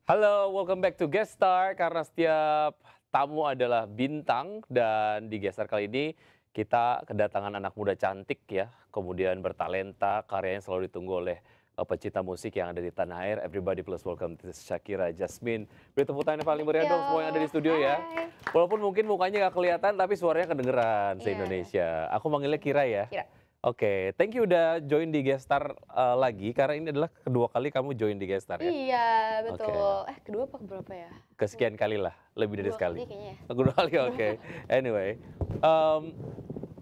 Halo, welcome back to Guest Star. Karena setiap tamu adalah bintang dan di Guest Star kali ini kita kedatangan anak muda cantik ya, kemudian bertalenta, karyanya selalu ditunggu oleh pecinta musik yang ada di tanah air. Everybody please welcome to Shakira Jasmine. Beri tepuk tangan yang paling meriah dong semua yang ada di Yo, studio ya. hai. Walaupun mungkin mukanya nggak kelihatan tapi suaranya kedengeran Iya, se-Indonesia. Aku manggilnya Kira ya. kira. Oke, thank you udah join di Guest Star lagi karena ini adalah kedua kali kamu join di Guest Star ya. Iya, Oke. betul. Kedua apa keberapa ya? Aku Kesekian kali lah, lebih dari 2 sekali. kali kayaknya ya. Oh, 2 kali, oke. Anyway, mmm,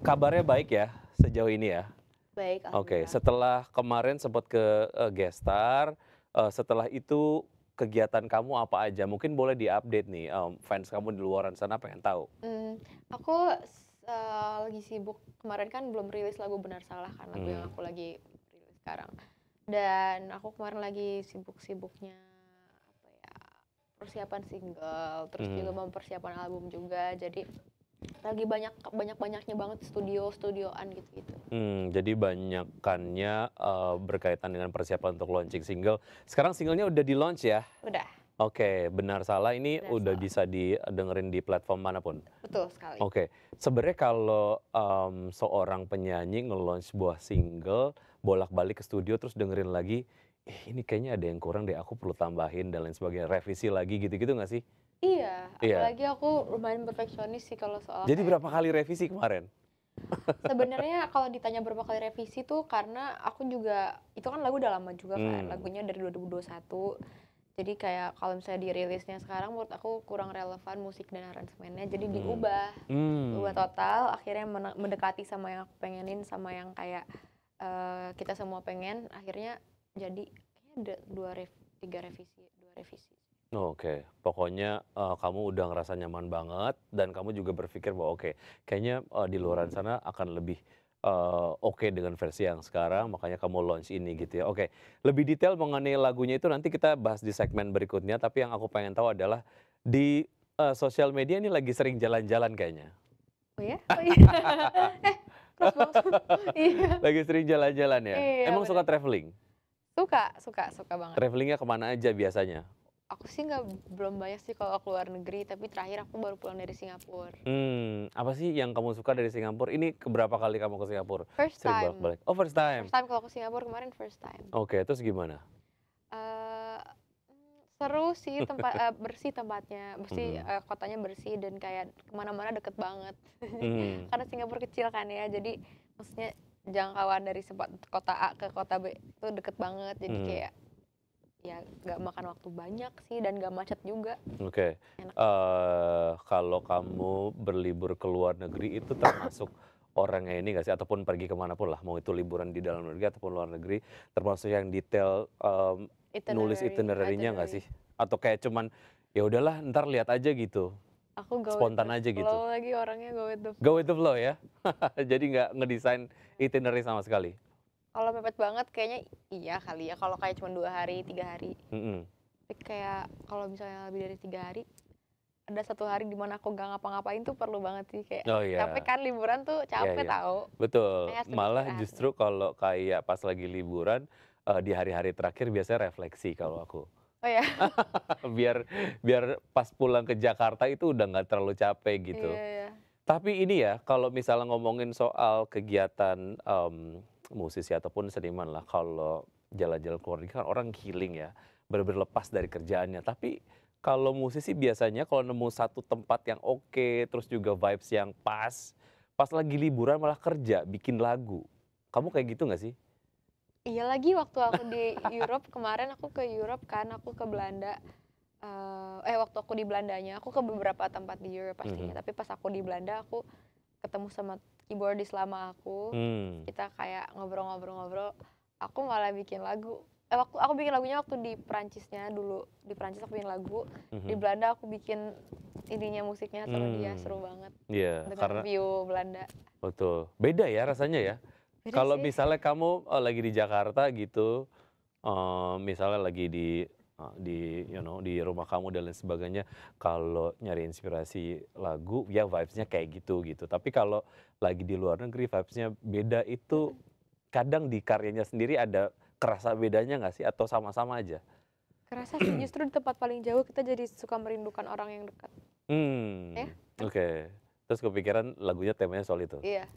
kabarnya baik ya sejauh ini ya? Baik, Oke, alhamdulillah. setelah kemarin sempat ke, Guest Star, setelah itu kegiatan kamu apa aja? Mungkin boleh di-update nih, fans kamu di luaran sana pengen tahu. Mmm, aku lagi sibuk, kemarin kan belum rilis lagu Benar Salah kan, lagu yang Mmm, aku lagi rilis sekarang. Dan aku kemarin lagi sibuk-sibuknya, apa ya, persiapan single, terus juga mhm, mempersiapkan album juga. Jadi lagi banyak-banyaknya banget studioan gitu-gitu. jadi banyakannya, berkaitan dengan persiapan untuk launching single. Sekarang singlenya udah di-launch ya? Udah, Oke, Benar Salah ini Benar udah Salah. bisa didengerin di platform manapun? Betul sekali. Oke, sebenarnya kalau, seorang penyanyi nge-launch sebuah single, bolak-balik ke studio terus dengerin lagi, "Ih, ini kayaknya ada yang kurang deh, aku perlu tambahin," dan lain sebagainya, revisi lagi gitu-gitu nggak sih? Iya, Iya. apalagi aku lumayan perfeksionis sih kalau soal Jadi kayak berapa kali revisi kemarin? sebenarnya kalau ditanya berapa kali revisi tuh karena aku juga itu kan lagu udah lama juga kan, Mmm, lagunya dari 2021. Jadi kayak kalau misalnya dirilisnya sekarang menurut aku kurang relevan musik dan aransemennya, jadi mmm, diubah mmm, total, akhirnya mendekati sama yang aku pengenin, sama yang kayak, kita semua pengen, akhirnya jadi kayaknya ada 3 revisi, 2 revisi. oke. Pokoknya, kamu udah ngerasa nyaman banget dan kamu juga berpikir bahwa, oke, kayaknya, di luaran sana akan lebih, oke dengan versi yang sekarang, makanya kamu launch ini gitu ya. Oke, lebih detail mengenai lagunya itu nanti kita bahas di segmen berikutnya, tapi yang aku pengen tahu adalah di, sosial media ini lagi sering jalan-jalan kayaknya? Oh ya? Oh iya. Eh, close banget. Iya. Lagi sering jalan-jalan ya? Iya, Emang suka bener. traveling? Suka banget. Travelingnya kemana aja biasanya? Aku sih belum banyak sih kalau ke luar negeri, tapi terakhir aku baru pulang dari Singapura. Apa sih yang kamu suka dari Singapura? Ini keberapa kali kamu ke Singapura? First Sering time. bolak-balik? Oh, first time? First time kalau ke Singapura kemarin first time. Oke, terus gimana? Eee, seru sih bersih tempatnya, bersih, Mhm, kotanya bersih dan kayak kemana mana deket banget. mmm, Karena Singapura kecil kan ya, jadi maksudnya jangkauan dari kota A ke kota B itu deket banget, jadi mhm, kayak ya nggak makan waktu banyak sih dan nggak macet juga, oke. enak. Kalau kamu berlibur ke luar negeri itu termasuk orangnya ini nggak sih, ataupun pergi ke mana pun lah, mau itu liburan di dalam negeri ataupun luar negeri, termasuk yang detail, nulis itinerary-nya nggak sih? Itinerary. Atau kayak cuman, ya udahlah entar lihat aja gitu, Aku go with the spontan aja gitu? flow lagi, orangnya go with the Go flow. with the flow ya? Jadi nggak ngedesain itinerary sama sekali? Kalau mepet banget kayaknya iya kali ya, kalau kayak cuma 2 hari, 3 hari. Mhm. Tapi kayak kalau misalnya lebih dari 3 hari, ada 1 hari di mana aku nggak ngapa-ngapain tuh perlu banget sih, kayak Oh capek iya, kan liburan tuh iya capek iya, tahu, betul. kayak harus lebih Malah istirahat justru deh. kalau kayak pas lagi liburan, di hari-hari terakhir biasanya refleksi kalau aku. Oh ya? Biar biar pas pulang ke Jakarta itu udah nggak terlalu capek gitu. Iya iya. Tapi ini ya, kalau misalnya ngomongin soal kegiatan, musisi ataupun seniman lah, kalau jalan-jalan ke luar negeri kan orang healing ya, bener-bener lepas dari kerjaannya. Tapi kalau musisi biasanya kalau nemu satu tempat yang oke, terus juga vibes yang pas lagi liburan malah kerja, bikin lagu. Kamu kayak gitu nggak sih? Iya lagi waktu aku di Europe kemarin, aku ke Europe kan, aku ke Belanda, waktu aku di Belandanya, aku ke beberapa tempat di Europe pastinya, Mhm. tapi pas aku di Belanda aku ketemu sama keyboardis lama aku, terus Mmm, kita kayak ngobrol-ngobrol-ngobrol, aku malah bikin lagu. Aku bikin lagunya waktu di Perancisnya dulu, di Perancis aku bikin lagu, di mhm. Belanda aku bikin ininya musiknya sama dia, Mmm, seru banget, iya, dengar karena view Belanda. betul, beda ya rasanya ya? Beda Kalau sih. misalnya kamu, lagi di Jakarta gitu, misalnya lagi di di rumah kamu dan lain sebagainya, kalau nyari inspirasi lagu, ya vibes-nya kayak gitu. Tapi kalau lagi di luar negeri vibes-nya beda, itu Mhm. kadang di karyanya sendiri ada kerasa bedanya nggak sih atau sama-sama aja? Kerasa sih justru di tempat paling jauh kita jadi suka merindukan orang yang dekat. Ya? Oke. Terus kepikiran lagunya temanya soal itu? Iya.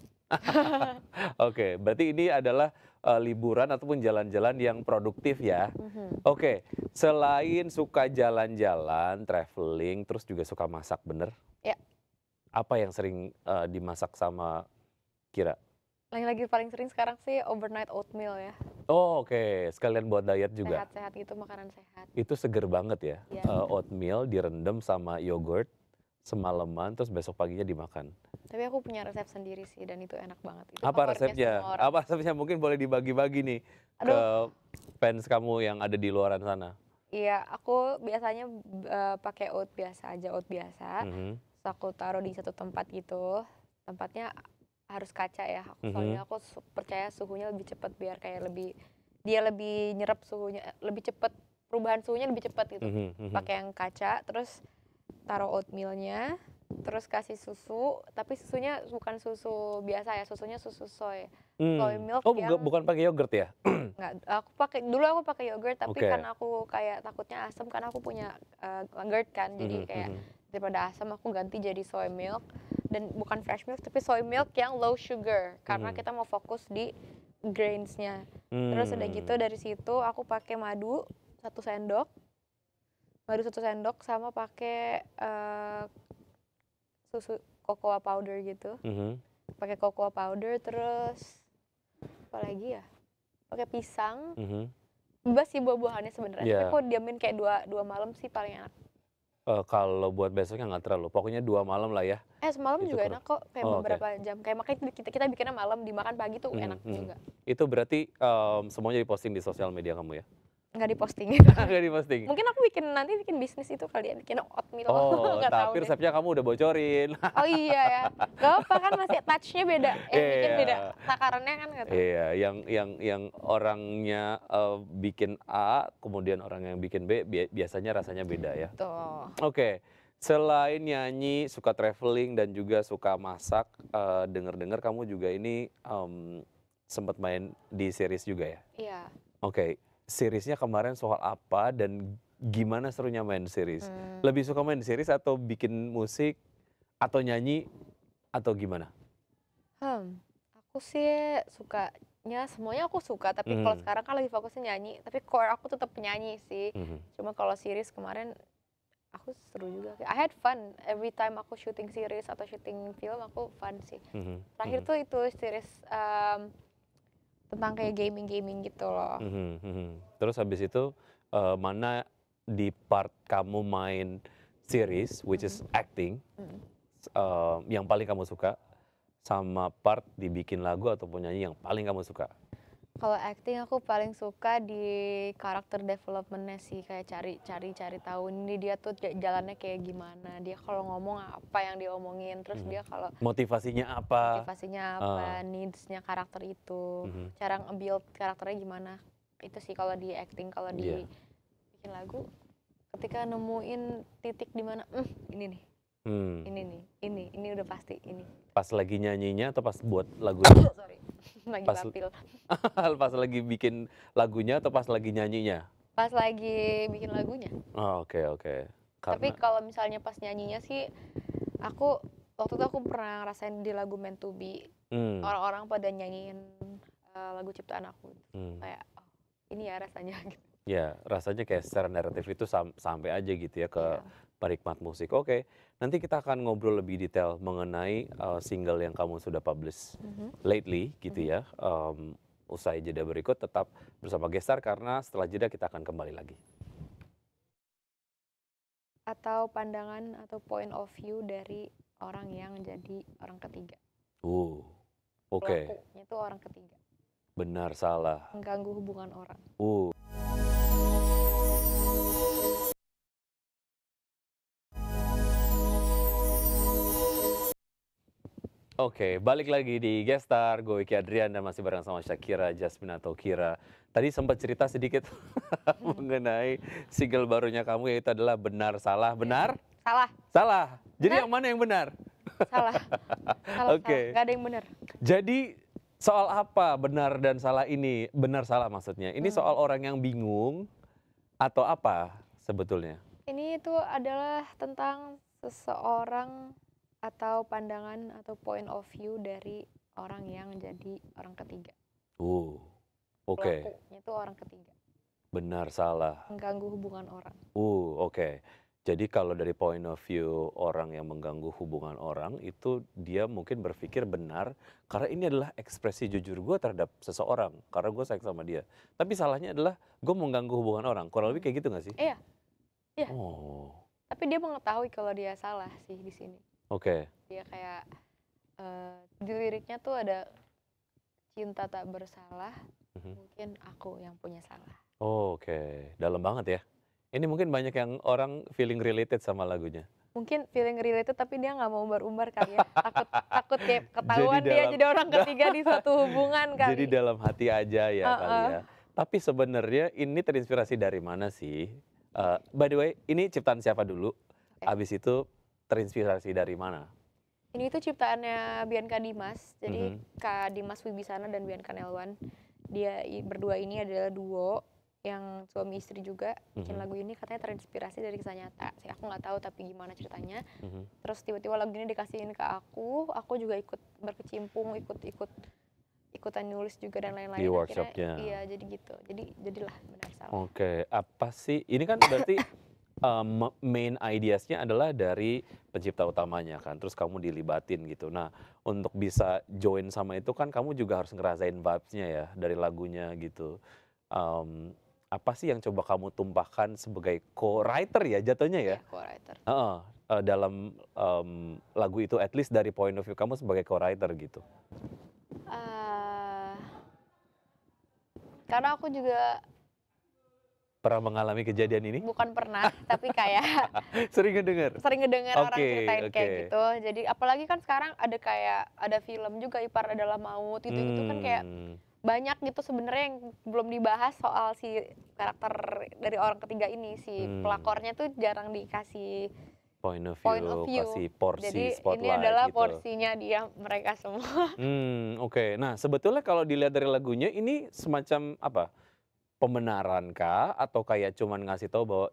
Oke, berarti ini adalah, liburan ataupun jalan-jalan yang produktif ya? Mhm. Oke, selain suka jalan-jalan, traveling, terus juga suka masak, bener? Ya, Apa yang sering, dimasak sama Kira? yang lagi paling sering sekarang sih overnight oatmeal ya. Oh, oke, sekalian buat diet juga? Sehat-sehat gitu, makanan sehat. Itu seger banget ya, Iya. oatmeal direndam sama yogurt semalaman, terus besok paginya dimakan. Tapi aku punya resep sendiri sih dan itu enak banget. Itu Apa favoritnya resepnya? semua orang. Apa resepnya? Mungkin boleh dibagi-bagi nih ke Aduh, fans kamu yang ada di luaran sana. iya aku biasanya pakai oat biasa aja, oat biasa. Mhm, Terus aku taruh di satu tempat gitu. Tempatnya harus kaca ya. mhm, Soalnya aku percaya suhunya lebih cepat biar kayak dia lebih nyerap suhunya, lebih cepat perubahan suhunya lebih cepat gitu. mhm, mhm, Pakai yang kaca, terus taruh oatmealnya, terus kasih susu, tapi susunya bukan susu biasa ya, susunya susu soy. Soy milk Oh, yang bukan pakai yogurt ya? nggak, dulu aku pakai yogurt tapi Oke. karena aku kayak takutnya asam karena aku punya GERD kan, jadi Mhm, kayak mhm, daripada asam aku ganti jadi soy milk dan bukan fresh milk tapi soy milk yang low sugar karena mhm. kita mau fokus di grainsnya. Terus udah gitu Mmm, dari situ aku pakai satu sendok, madu 1 sendok sama pakai susu cocoa powder gitu. mhm, Pakai cocoa powder terus apa lagi ya? Pakai pisang. mhm. Bebas sih buah-buahannya sebenarnya, tapi Iya, aku diamin kayak dua malam sih paling enak. kalau buat besoknya nggak terlalu, pokoknya 2 malam lah ya, Semalam itu juga enak kok, kayak oh, oke. beberapa jam. Kayak makanya kita kita bikinnya malam, dimakan pagi tuh Mhm, enak mhm. juga. Itu berarti, semuanya diposting di sosial media kamu ya? Nggak di-posting. Nggak diposting? Mungkin aku nanti bikin bisnis itu kali ya, bikin oatmeal, Oh, nggak tahu tapi deh. resepnya kamu udah bocorin. Oh iya ya, nggak apa kan masih touch-nya beda, yang bikin beda Iya. takarannya kan nggak tahu. Iya, yang orangnya, bikin A, kemudian orang yang bikin B, biasanya rasanya beda ya. Tuh. Oke, selain nyanyi, suka traveling, dan juga suka masak, denger-dengar kamu juga ini, sempet main di series juga ya? Iya. Oke, seriesnya kemarin soal apa dan gimana serunya main series? Mmm, Lebih suka main series atau bikin musik, atau nyanyi, atau gimana? hmm, aku sih sukanya semuanya aku suka, tapi kalau Mhm, sekarang kan lagi fokusnya nyanyi, tapi core aku tetap penyanyi sih. mhm, Cuma kalau series kemarin aku seru juga. I had fun every time aku syuting series atau syuting film aku fun sih. mhm, Terakhir mhm. tuh itu series tentang kayak gaming-gaming gitu loh. Mhm, mhm. Terus habis itu, mana di part kamu main series, which is Mhm, acting, mhm. yang paling kamu suka, sama part dibikin lagu ataupun nyanyi yang paling kamu suka? Kalau acting aku paling suka di karakter development-nya sih, kayak cari tahu ini dia tuh jalannya kayak gimana, dia kalau ngomong apa yang diomongin, terus Mhm. dia kalau Motivasinya apa? motivasinya Eee, apa, needs-nya karakter itu, mhm, cara nge-build karakternya gimana. Itu sih kalau di acting, kalau di iya. bikin lagu ketika nemuin titik di mana, ini nih, Mmm, ini udah pasti ini. pas lagi nyanyinya atau pas buat lagunya? Sorry, lagi Pas bapil. pas lagi bikin lagunya atau pas lagi nyanyinya? Pas lagi bikin lagunya. Oh, oke, oke. Tapi Karena kalau misalnya pas nyanyinya sih, aku waktu itu aku pernah ngerasain di lagu Meant to Be, mmm, orang-orang pada nyanyiin lagu ciptaan aku. mmm. Kayak, oh, ini ya rasanya gitu. Ya, rasanya kayak secara naratif itu sampai aja gitu ya ke Iya. penikmat musik. Oke, nanti kita akan ngobrol lebih detail mengenai, single yang kamu sudah publish Mhm, lately gitu mhm. ya, usai jeda berikut tetap bersama Gestar karena setelah jeda kita akan kembali lagi. Atau pandangan atau point of view dari orang yang jadi orang ketiga. Uh, oke, Pelakunya tuh orang ketiga, benar salah. mengganggu hubungan orang. Uh. Oke, balik lagi di Gestar, gue Wiki Adrian dan masih bareng sama Shakira, Jasmine atau Kira. Tadi sempat cerita sedikit mengenai single barunya kamu yaitu adalah Benar Salah. Benar? Salah, Salah. Jadi benar, yang mana yang benar? salah, salah, Oke. nggak ada yang benar. Jadi soal apa benar dan salah ini? Benar salah maksudnya. Ini soal orang yang bingung Atau apa sebetulnya? Ini itu adalah tentang seseorang atau pandangan atau point of view dari orang yang jadi orang ketiga. Uh, oke. Pelakunya itu orang ketiga, Benar, salah. mengganggu hubungan orang. Oke. Jadi kalau dari point of view orang yang mengganggu hubungan orang, itu dia mungkin berpikir benar, karena ini adalah ekspresi jujur gue terhadap seseorang, karena gue sayang sama dia. Tapi salahnya adalah gue mengganggu hubungan orang, kurang lebih kayak gitu nggak sih? Iya, iya. Oh, Tapi dia mengetahui kalau dia salah sih di sini. oke. Dia kayak di liriknya tuh ada cinta tak bersalah, Mhm. mungkin aku yang punya salah. Oke, dalam banget ya. Ini mungkin banyak yang orang feeling related sama lagunya. Mungkin feeling related tapi dia nggak mau umbar-umbar kali ya. Takut takut kayak Jadi ketahuan dia dalam jadi orang ketiga di suatu hubungan jadi kali. dalam hati aja ya kali Heeh. ya. Tapi sebenarnya ini terinspirasi dari mana sih? By the way, ini ciptaan siapa dulu? Oke. Habis itu terinspirasi dari mana? Ini tuh ciptaannya Bianca Dimas. Jadi Mhm, Kak Dimas Wibisana dan Bianca Nelwan. Berdua ini adalah duo yang suami istri juga bikin mhm, lagu ini, katanya terinspirasi dari kisah nyata. Sih aku nggak tahu tapi gimana ceritanya. mhm. Terus tiba-tiba lagu ini dikasihin ke aku juga ikut berkecimpung, ikutan nulis juga dan Di lain-lain. Akhirnya workshopnya. iya jadi gitu. Jadilah benar salah. Oke, apa sih? Ini kan berarti main ideas-nya adalah dari pencipta utamanya kan, terus kamu dilibatin gitu. Nah, untuk bisa join sama itu kan kamu juga harus ngerasain vibes-nya ya dari lagunya gitu. Mmm, apa sih yang coba kamu tumpahkan sebagai co-writer ya jatuhnya ya? Iya, co-writer. Heeh, dalam, lagu itu at least dari point of view kamu sebagai co-writer gitu. Eh, karena aku juga Pernah mengalami kejadian ini? bukan pernah, tapi kayak Sering ngedenger? sering ngedengar orang Oke, ceritain oke. kayak gitu. Jadi apalagi kan sekarang ada film juga Ipar Adalah Maut, itu kan kayak Mmm, banyak gitu sebenarnya yang belum dibahas soal si karakter dari orang ketiga ini. Si mmm, pelakornya tuh jarang dikasih point of view. kasih porsi Jadi ini spotlight adalah gitu. porsinya dia mereka semua. Oke. Nah, sebetulnya kalau dilihat dari lagunya ini semacam apa, pembenaran kah? Atau kayak cuman ngasih tahu bahwa,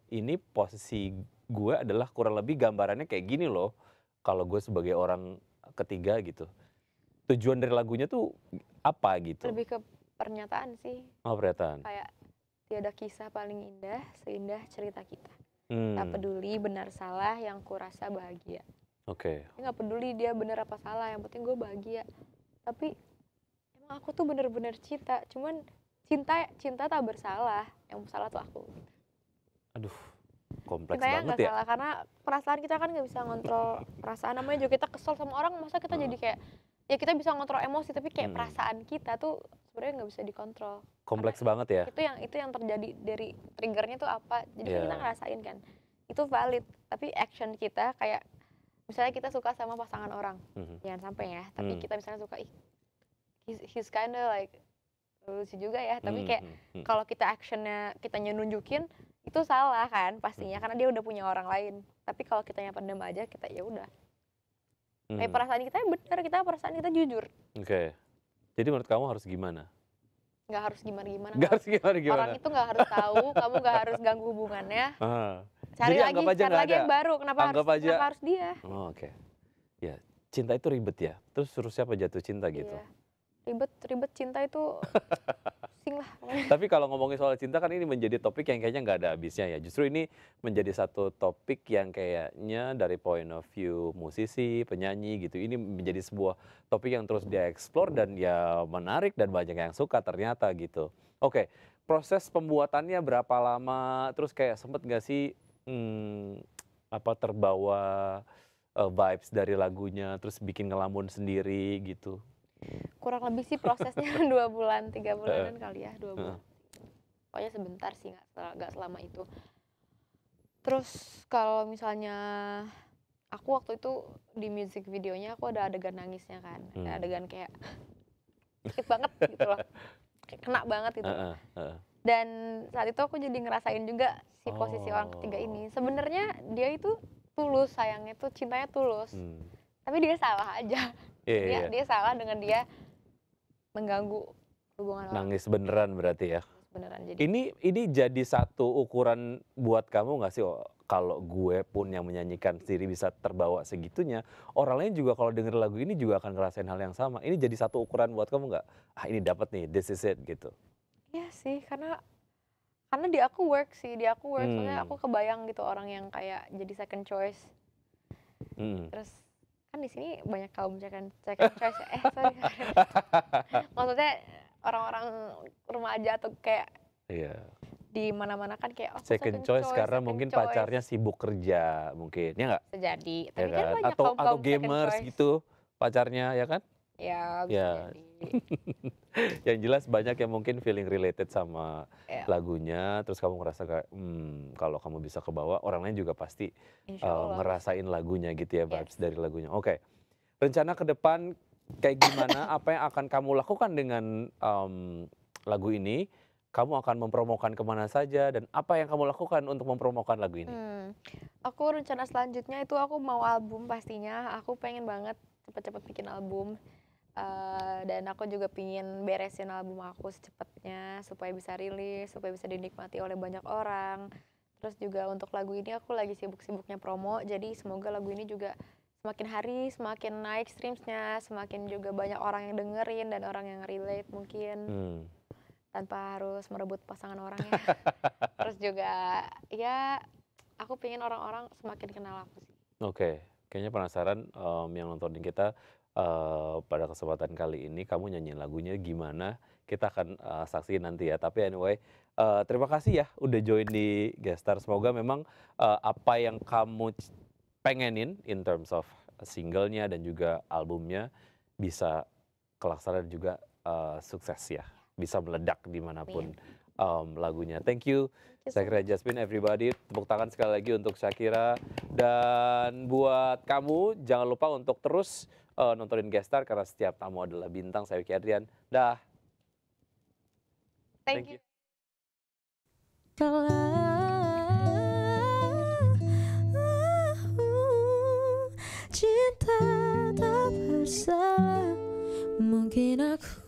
ini posisi gue adalah kurang lebih gambarannya kayak gini loh, kalau gue sebagai orang ketiga gitu. Tujuan dari lagunya tuh apa gitu? Lebih ke pernyataan sih, Oh, pernyataan. kayak tiada kisah paling indah seindah cerita kita. Tak Mmm, peduli benar salah yang kurasa bahagia. oke. Dia nggak peduli dia benar apa salah, yang penting gue bahagia. Tapi emang aku tuh bener-bener cinta, cuman cinta cinta tak bersalah, yang salah tuh aku. Aduh, kompleks Cintanya banget nggak ya? salah karena perasaan kita kan nggak bisa ngontrol perasaan, namanya juga kita kesel sama orang, masa kita Heeh. jadi kayak ya kita bisa ngontrol emosi tapi kayak Mhm. perasaan kita tuh sebenarnya nggak bisa dikontrol. Karena Kompleks banget ya? itu yang terjadi dari triggernya tuh apa, jadi kan kita Iya. ngerasain kan itu valid, tapi action kita kayak misalnya kita suka sama pasangan orang, Mhm. jangan sampai ya, tapi Mmm. kita misalnya suka ih he's kinda like lucu juga ya, tapi kayak Mhm, mhm. kalau kita actionnya kitanya nunjukin itu salah kan pastinya Mhm. karena dia udah punya orang lain. Tapi kalau kitanya pendem aja, kita ya udah kayak Mhm. perasaan kita bener, perasaan kita jujur, Oke. Jadi menurut kamu harus gimana? nggak harus gimana-gimana, Nggak harus orang gimana-gimana? itu nggak harus tahu, kamu nggak harus ganggu hubungannya, Heeh. cari Jadi lagi anggap aja cari nggak lagi ada? yang baru, Anggap aja kenapa harus dia. oh, oke. Ya, cinta itu ribet ya? Terus suruh siapa jatuh cinta gitu? Iya, ribet ribet cinta itu pusing lah pokoknya. Tapi kalau ngomongin soal cinta kan ini menjadi topik yang kayaknya nggak ada habisnya ya. Justru ini menjadi satu topik yang kayaknya dari point of view musisi, penyanyi gitu, ini menjadi sebuah topik yang terus dia explore dan ya menarik dan banyak yang suka ternyata gitu. Oke, proses pembuatannya berapa lama? Terus kayak sempet nggak sih, apa, terbawa, vibes dari lagunya, terus bikin ngelamun sendiri gitu? Kurang lebih sih prosesnya 2 bulan, 3 Heeh, bulanan kali ya, 2 heeh. bulan. Pokoknya sebentar sih, nggak selama itu. Terus kalau misalnya aku waktu itu di music videonya aku ada adegan nangisnya kan, ada Mmm. adegan kayak sakit banget gitu loh, kayak kena banget gitu. Heeh, heeh. Dan saat itu aku jadi ngerasain juga si posisi orang ketiga Oh. ini. Sebenarnya dia itu tulus, sayangnya tuh cintanya tulus, Mmm. tapi dia salah aja. Iya, Dia iya. dia salah dengan dia mengganggu hubungan orang. Nangis beneran berarti ya? beneran. Jadi Ini jadi satu ukuran buat kamu nggak sih? Oh, kalau gue pun yang menyanyikan sendiri bisa terbawa segitunya, orang lain juga kalau denger lagu ini juga akan ngerasain hal yang sama. Ini jadi satu ukuran buat kamu nggak? Ah ini dapat nih, this is it gitu. iya sih, karena di aku work sih, di aku work, soalnya Hmm, aku kebayang gitu orang yang kayak jadi second choice. hmm. Terus kan di sini banyak kaum second second choice ya, sorry. Maksudnya orang-orang remaja atau kayak Iya, di mana-mana kan kayak, "Aku second choice karena second mungkin choice." pacarnya sibuk kerja mungkin, ya nggak? Bisa jadi, Ya tapi kan kan? banyak Atau kaum-kaum second gamers choice. gitu pacarnya, ya kan? Ya, bisa Ya. jadi. Yang jelas banyak yang mungkin feeling related sama Ya, lagunya, terus kamu ngerasa kayak, kalau kamu bisa kebawa, orang lain juga pasti, insya Allah bisa. ngerasain lagunya gitu ya, Yes. vibes dari lagunya. Oke, rencana ke depan kayak gimana? Apa yang akan kamu lakukan dengan, lagu ini? Kamu akan mempromokan kemana saja, dan apa yang kamu lakukan untuk mempromokan lagu ini? Aku rencana selanjutnya itu aku mau album pastinya, aku pengen banget cepet-cepet bikin album, dan aku juga pengen beresin album aku secepatnya supaya bisa rilis, supaya bisa dinikmati oleh banyak orang. Terus juga untuk lagu ini aku lagi sibuk-sibuknya promo, jadi semoga lagu ini juga semakin hari semakin naik streams-nya, semakin juga banyak orang yang dengerin dan orang yang relate mungkin, Mmm, tanpa harus merebut pasangan orang ya. Terus juga, ya aku pengen orang-orang semakin kenal aku sih. oke. Kayaknya penasaran, yang nontonin kita, pada kesempatan kali ini kamu nyanyiin lagunya gimana, kita akan, saksiin nanti ya. Tapi anyway, terima kasih ya udah join di Gestar. Semoga memang, apa yang kamu pengenin in terms of singlenya dan juga albumnya bisa kelaksanan juga, sukses ya, bisa meledak dimanapun Amin. lagunya. Thank you Thank you so Shakira much. Jasmine everybody, tepuk tangan sekali lagi untuk Shakira. Dan buat kamu jangan lupa untuk terus, nontonin Gestar karena setiap tamu adalah bintang. Saya Wiki Adrian, dah, Thank thank you. you. Cinta tak bersalah, mungkin aku